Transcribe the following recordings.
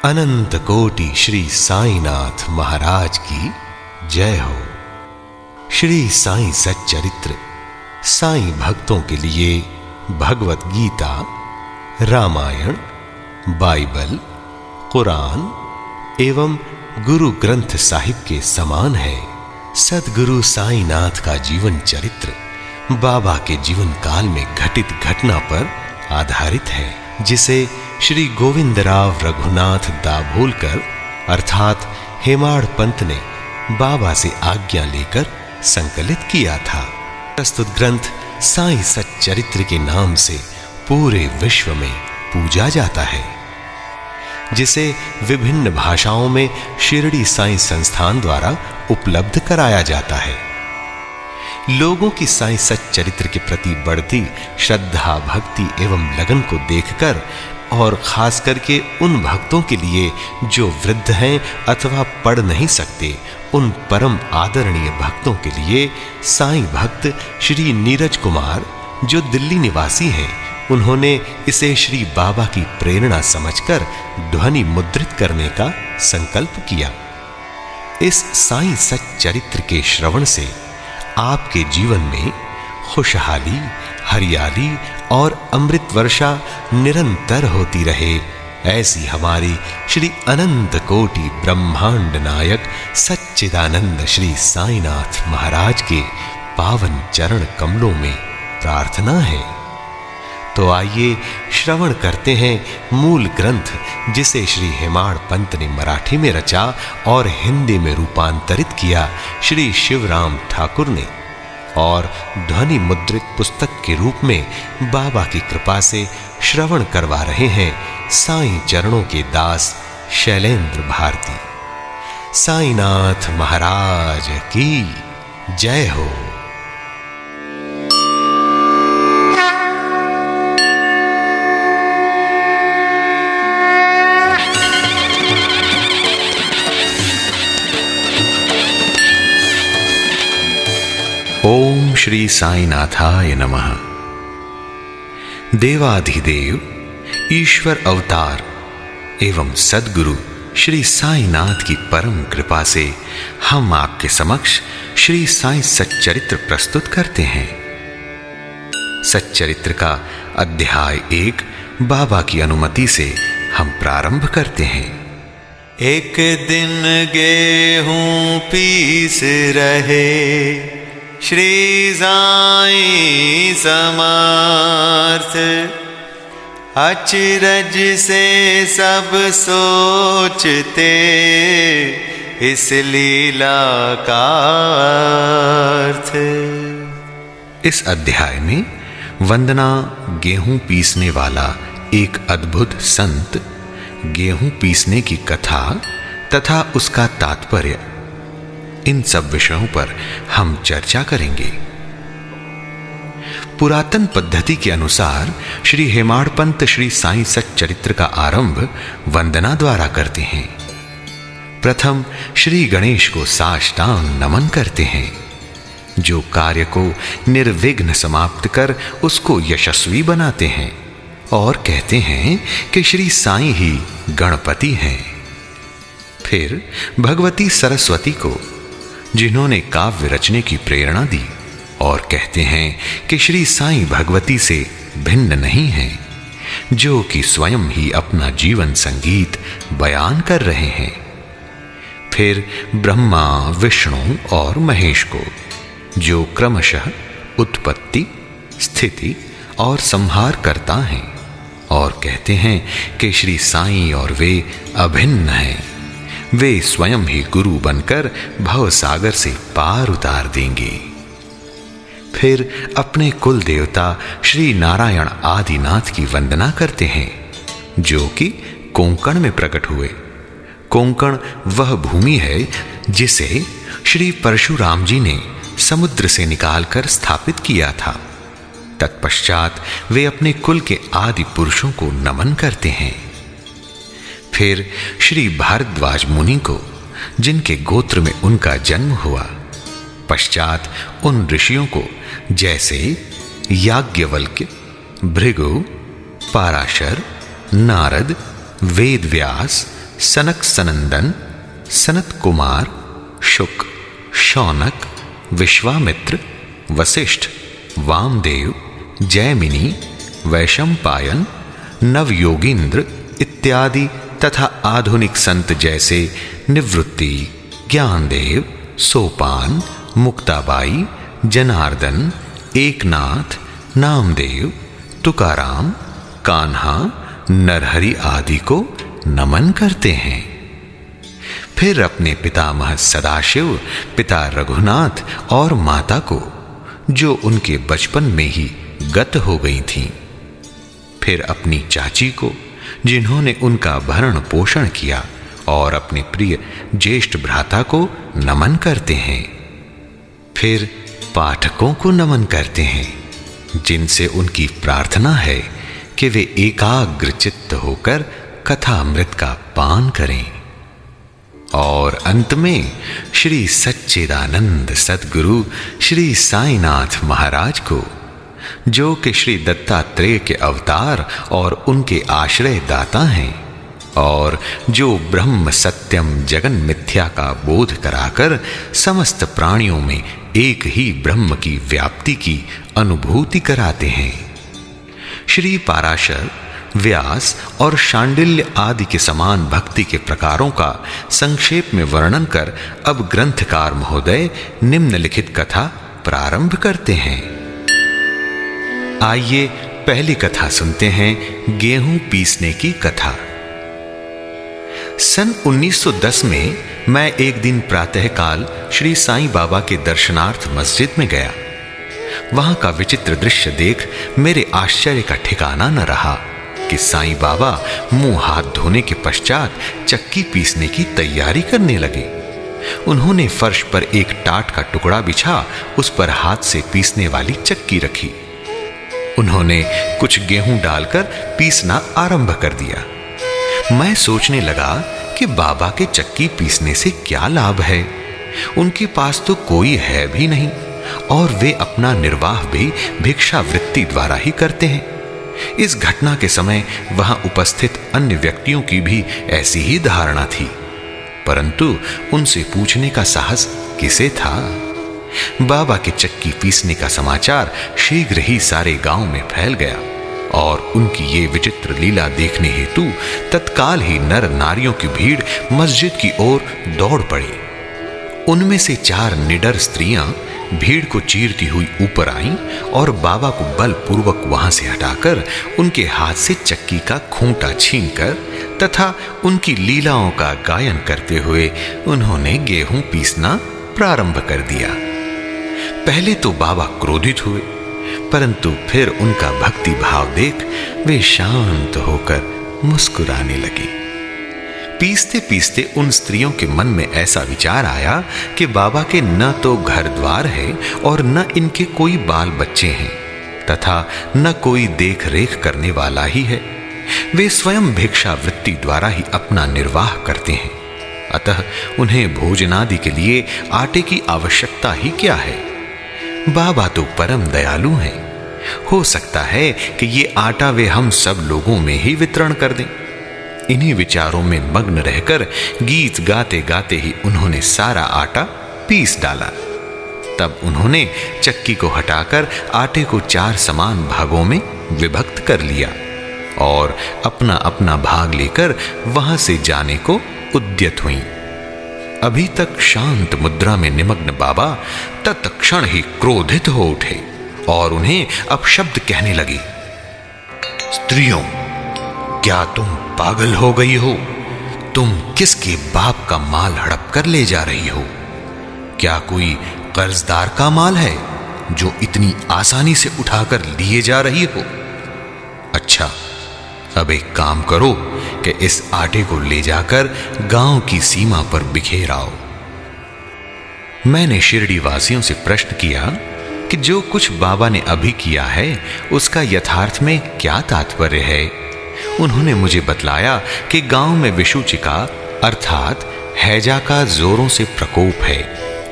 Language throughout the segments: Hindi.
अनंत कोटि श्री साईनाथ महाराज की जय हो। श्री साईं सच्चरित्र साईं भक्तों के लिए भगवत गीता, रामायण, बाइबल, कुरान एवं गुरु ग्रंथ साहिब के समान है। सद्गुरु साईनाथ का जीवन चरित्र बाबा के जीवन काल में घटित घटना पर आधारित है, जिसे श्री गोविंदराव रघुनाथ दाभोलकर अर्थात हेमाड़ पंत ने बाबा से आज्ञा लेकर संकलित किया था। प्रस्तुत ग्रंथ साईं सच्चरित्र के नाम से पूरे विश्व में पूजा जाता है, जिसे विभिन्न भाषाओं में शिरडी साईं संस्थान द्वारा उपलब्ध कराया जाता है। लोगों की साईं सच्चरित्र के प्रति बढ़ती श्रद्धा, भक्ति एवं लगन को देखकर और खास करके उन भक्तों के लिए जो वृद्ध हैं अथवा पढ़ नहीं सकते, उन परम आदरणीय भक्तों के लिए साईं भक्त श्री नीरज कुमार, जो दिल्ली निवासी हैं, उन्होंने इसे श्री बाबा की प्रेरणा समझकर ध्वनि मुद्रित करने का संकल्प किया। इस साईं सच्चरित्र के श्रवण से आपके जीवन में खुशहाली, हरियाली और अमृत वर्षा निरंतर होती रहे, ऐसी हमारी श्री अनंत कोटि ब्रह्मांड नायक सच्चिदानंद श्री साईनाथ महाराज के पावन चरण कमलों में प्रार्थना है। तो आइए श्रवण करते हैं मूल ग्रंथ, जिसे श्री हेमाड़ पंत ने मराठी में रचा और हिंदी में रूपांतरित किया श्री शिवराम ठाकुर ने, और ध्वनि मुद्रित पुस्तक के रूप में बाबा की कृपा से श्रवण करवा रहे हैं साईं चरणों के दास शैलेंद्र भारती। साईनाथ महाराज की जय हो। ओम श्री साईनाथाय नमः। देवाधिदेव ईश्वर अवतार एवं सद्गुरु श्री साईनाथ की परम कृपा से हम आपके समक्ष श्री साईं सच्चरित्र प्रस्तुत करते हैं। सच्चरित्र का अध्याय 1 बाबा की अनुमति से हम प्रारंभ करते हैं। एक दिन गेहूं पीस रहे श्री साईं समर्थ, अचरज से सब सोचते इस लीला का अर्थ। इस अध्याय में वंदना गेहूं पीसने वाला एक अद्भुत संत, गेहूं पीसने की कथा तथा उसका तात्पर्य, इन सब विषयों पर हम चर्चा करेंगे। पुरातन पद्धति के अनुसार श्री हेमाड़ पंत श्री साईं सच्चरित्र का आरंभ वंदना द्वारा करते हैं। प्रथम श्री गणेश को साष्टांग नमन करते हैं, जो कार्य को निर्विघ्न समाप्त कर उसको यशस्वी बनाते हैं, और कहते हैं कि श्री साईं ही गणपति हैं। फिर भगवती सरस्वती को, जिन्होंने काव्य रचने की प्रेरणा दी, और कहते हैं कि श्री साईं भगवती से भिन्न नहीं हैं, जो कि स्वयं ही अपना जीवन संगीत बयान कर रहे हैं। फिर ब्रह्मा, विष्णु और महेश को, जो क्रमशः उत्पत्ति, स्थिति और संहार करता हैं, और कहते हैं कि श्री साईं और वे अभिन्न हैं, वे स्वयं ही गुरु बनकर भव सागर से पार उतार देंगे। फिर अपने कुल देवता श्री नारायण आदिनाथ की वंदना करते हैं, जो कि कोंकण में प्रकट हुए। कोंकण वह भूमि है जिसे श्री परशुराम जी ने समुद्र से निकालकर स्थापित किया था। तत्पश्चात वे अपने कुल के आदि पुरुषों को नमन करते हैं। फिर श्री भारद्वाज मुनि को, जिनके गोत्र में उनका जन्म हुआ, पश्चात उन ऋषियों को, जैसे याज्ञवल्क्य, भृगु, पाराशर, नारद, वेदव्यास, सनक सनंदन, सनत कुमार, शुक, शौनक, विश्वामित्र, वशिष्ठ, वामदेव, जैमिनी, वैशंपायन, नवयोगींद्र इत्यादि तथा आधुनिक संत जैसे निवृत्ति, ज्ञानदेव, सोपान, मुक्ताबाई, जनार्दन, एकनाथ, नामदेव, तुकाराम, कान्हा, नरहरि आदि को नमन करते हैं। फिर अपने पितामह सदाशिव, पिता रघुनाथ और माता को, जो उनके बचपन में ही गत हो गई थीं। फिर अपनी चाची को, जिन्होंने उनका भरण पोषण किया, और अपने प्रिय ज्येष्ठ भ्राता को नमन करते हैं। फिर पाठकों को नमन करते हैं, जिनसे उनकी प्रार्थना है कि वे एकाग्र चित्त होकर कथामृत का पान करें। और अंत में श्री सच्चिदानंद सद्गुरु श्री साईनाथ महाराज को, जो कि श्री दत्तात्रेय के अवतार और उनके आश्रय दाता हैं, और जो ब्रह्म सत्यम जगन मिथ्या का बोध कराकर समस्त प्राणियों में एक ही ब्रह्म की व्याप्ति की अनुभूति कराते हैं। श्री पाराशर, व्यास और शांडिल्य आदि के समान भक्ति के प्रकारों का संक्षेप में वर्णन कर अब ग्रंथकार महोदय निम्नलिखित कथा प्रारंभ करते हैं। आइए पहली कथा सुनते हैं, गेहूं पीसने की कथा। सन 1910 में मैं एक दिन प्रातःकाल श्री साईं बाबा के दर्शनार्थ मस्जिद में गया। वहां का विचित्र दृश्य देख मेरे आश्चर्य का ठिकाना न रहा कि साईं बाबा मुंह हाथ धोने के पश्चात चक्की पीसने की तैयारी करने लगे। उन्होंने फर्श पर एक टाट का टुकड़ा बिछा उस पर हाथ से पीसने वाली चक्की रखी। उन्होंने कुछ गेहूं डालकर पीसना आरंभ कर दिया। मैं सोचने लगा कि बाबा के चक्की पीसने से क्या लाभ है। उनके पास तो कोई है भी नहीं और वे अपना निर्वाह भी भिक्षावृत्ति द्वारा ही करते हैं। इस घटना के समय वहां उपस्थित अन्य व्यक्तियों की भी ऐसी ही धारणा थी, परंतु उनसे पूछने का साहस किसे था। बाबा के चक्की पीसने का समाचार शीघ्र ही सारे गांव में फैल गया और उनकी ये विचित्र लीला देखने हेतु तत्काल ही नर नारियों की भीड़ मस्जिद की ओर दौड़ पड़ी। उनमें से 4 निडर स्त्रियां भीड़ को चीरती हुई ऊपर आईं और बाबा को बलपूर्वक वहां से हटाकर उनके हाथ से चक्की का खूंटा छीनकर तथा उनकी लीलाओं का गायन करते हुए उन्होंने गेहूं पीसना प्रारंभ कर दिया। पहले तो बाबा क्रोधित हुए, परंतु फिर उनका भक्ति भाव देख वे शांत होकर मुस्कुराने लगी। पीसते पीसते उन स्त्रियों के मन में ऐसा विचार आया कि बाबा के न तो घर द्वार है और न इनके कोई बाल बच्चे हैं तथा न कोई देख रेख करने वाला ही है। वे स्वयं भिक्षावृत्ति द्वारा ही अपना निर्वाह करते हैं, अतः उन्हें भोजनादि के लिए आटे की आवश्यकता ही क्या है। बाबा तो परम दयालु हैं, हो सकता है कि ये आटा वे हम सब लोगों में ही वितरण कर दें। इन्हीं विचारों में मग्न रहकर गीत गाते गाते ही उन्होंने सारा आटा पीस डाला। तब उन्होंने चक्की को हटाकर आटे को 4 समान भागों में विभक्त कर लिया और अपना अपना भाग लेकर वहां से जाने को उद्यत हुई। अभी तक शांत मुद्रा में निमग्न बाबा तत्क्षण ही क्रोधित हो उठे और उन्हें अपशब्द कहने लगी। स्त्रियों, क्या तुम पागल हो गई हो? तुम किसके बाप का माल हड़प कर ले जा रही हो? क्या कोई कर्जदार का माल है जो इतनी आसानी से उठाकर लिए जा रही हो? अच्छा, अब एक काम करो कि इस आटे को ले जाकर गांव की सीमा पर बिखेर आओ। मैंने शिरडी वासियों से प्रश्न किया कि जो कुछ बाबा ने अभी किया है उसका यथार्थ में क्या तात्पर्य है। उन्होंने मुझे बतलाया कि गांव में विषुचिका अर्थात हैजा का जोरों से प्रकोप है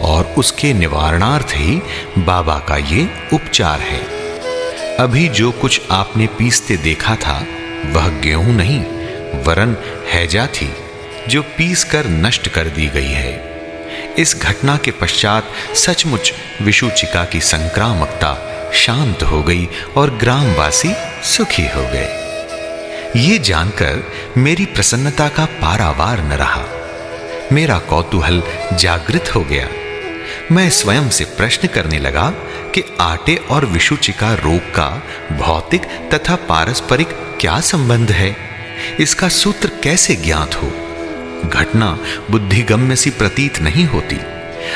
और उसके निवारणार्थ ही बाबा का ये उपचार है। अभी जो कुछ आपने पीसते देखा था वह गेहूं नहीं वरन हैजा थी, जो पीस कर नष्ट कर दी गई है। इस घटना के पश्चात सचमुच विषुचिका की संक्रामकता शांत हो गई और ग्रामवासी सुखी हो गए। ये जानकर मेरी प्रसन्नता का पारावार न रहा। मेरा कौतूहल जागृत हो गया। मैं स्वयं से प्रश्न करने लगा कि आटे और विषुचिका रोग का भौतिक तथा पारस्परिक क्या संबंध है, इसका सूत्र कैसे ज्ञात हो। घटना बुद्धिगम्य सी प्रतीत नहीं होती।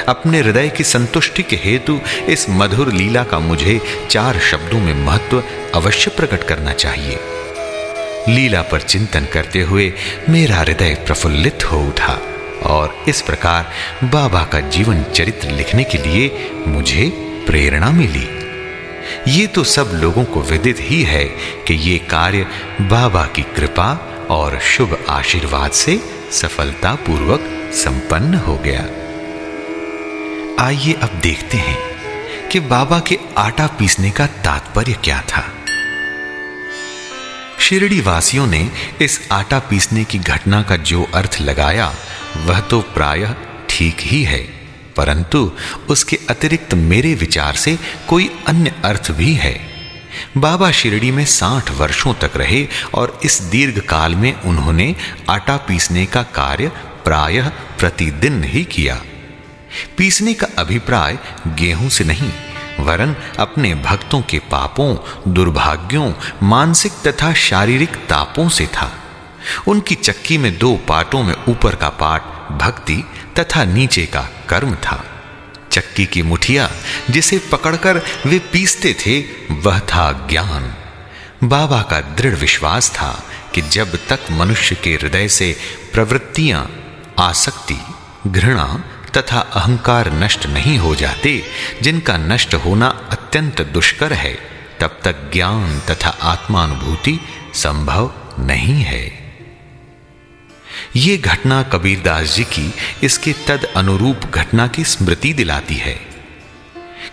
अपने हृदय की संतुष्टि के हेतु इस मधुर लीला का मुझे 4 शब्दों में महत्व अवश्य प्रकट करना चाहिए। लीला पर चिंतन करते हुए मेरा हृदय प्रफुल्लित हो उठा और इस प्रकार बाबा का जीवन चरित्र लिखने के लिए मुझे प्रेरणा मिली। ये तो सब लोगों को विदित ही है कि ये कार्य बाबा की कृपा और शुभ आशीर्वाद से सफलतापूर्वक संपन्न हो गया। आइए अब देखते हैं कि बाबा के आटा पीसने का तात्पर्य क्या था। शिरडी वासियों ने इस आटा पीसने की घटना का जो अर्थ लगाया वह तो प्रायः ठीक ही है, परंतु उसके अतिरिक्त मेरे विचार से कोई अन्य अर्थ भी है। बाबा शिरडी में 60 वर्षों तक रहे और इस दीर्घ काल में उन्होंने आटा पीसने का कार्य प्रायः प्रतिदिन ही किया। पीसने का अभिप्राय गेहूं से नहीं, वरन अपने भक्तों के पापों, दुर्भाग्यों, मानसिक तथा शारीरिक तापों से था। उनकी चक्की में 2 पाटों में ऊपर का पाट भक्ति तथा नीचे का कर्म था। चक्की की मुठिया जिसे पकड़कर वे पीसते थे वह था ज्ञान। बाबा का दृढ़ विश्वास था कि जब तक मनुष्य के हृदय से प्रवृत्तियां, आसक्ति, घृणा तथा अहंकार नष्ट नहीं हो जाते, जिनका नष्ट होना अत्यंत दुष्कर है, तब तक ज्ञान तथा आत्मानुभूति संभव नहीं है। ये घटना कबीरदास जी की इसके तद अनुरूप घटना की स्मृति दिलाती है।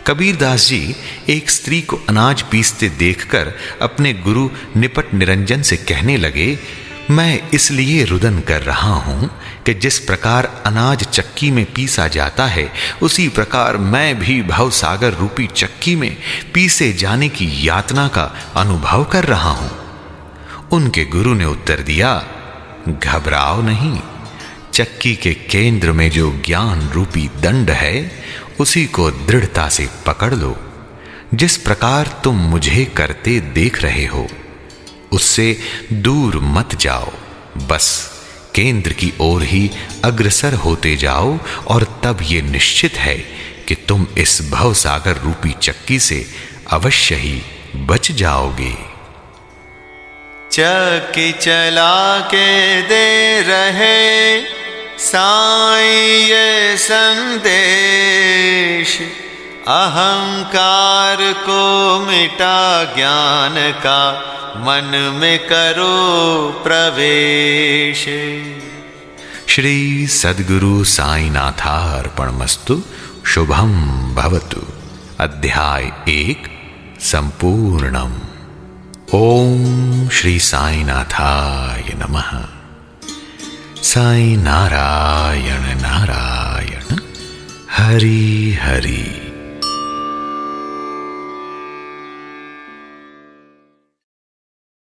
कबीरदास जी एक स्त्री को अनाज पीसते देखकर अपने गुरु निपट निरंजन से कहने लगे, मैं इसलिए रुदन कर रहा हूं कि जिस प्रकार अनाज चक्की में पीसा जाता है, उसी प्रकार मैं भी भवसागर रूपी चक्की में पीसे जाने की यातना का अनुभव कर रहा हूं। उनके गुरु ने उत्तर दिया, घबराओ नहीं, चक्की के केंद्र में जो ज्ञान रूपी दंड है उसी को दृढ़ता से पकड़ लो। जिस प्रकार तुम मुझे करते देख रहे हो उससे दूर मत जाओ, बस केंद्र की ओर ही अग्रसर होते जाओ और तब ये निश्चित है कि तुम इस भवसागर रूपी चक्की से अवश्य ही बच जाओगे। चक्की चला के दे रहे साईं ये संदेश, अहंकार को मिटा ज्ञान का मन में करो प्रवेश। श्री सद्गुरु साईनाथार्पणमस्तु। शुभम भवतु। अध्याय 1 संपूर्णम। ओम श्री साईनाथाय नमः। साई नारायण नारायण, हरि हरि।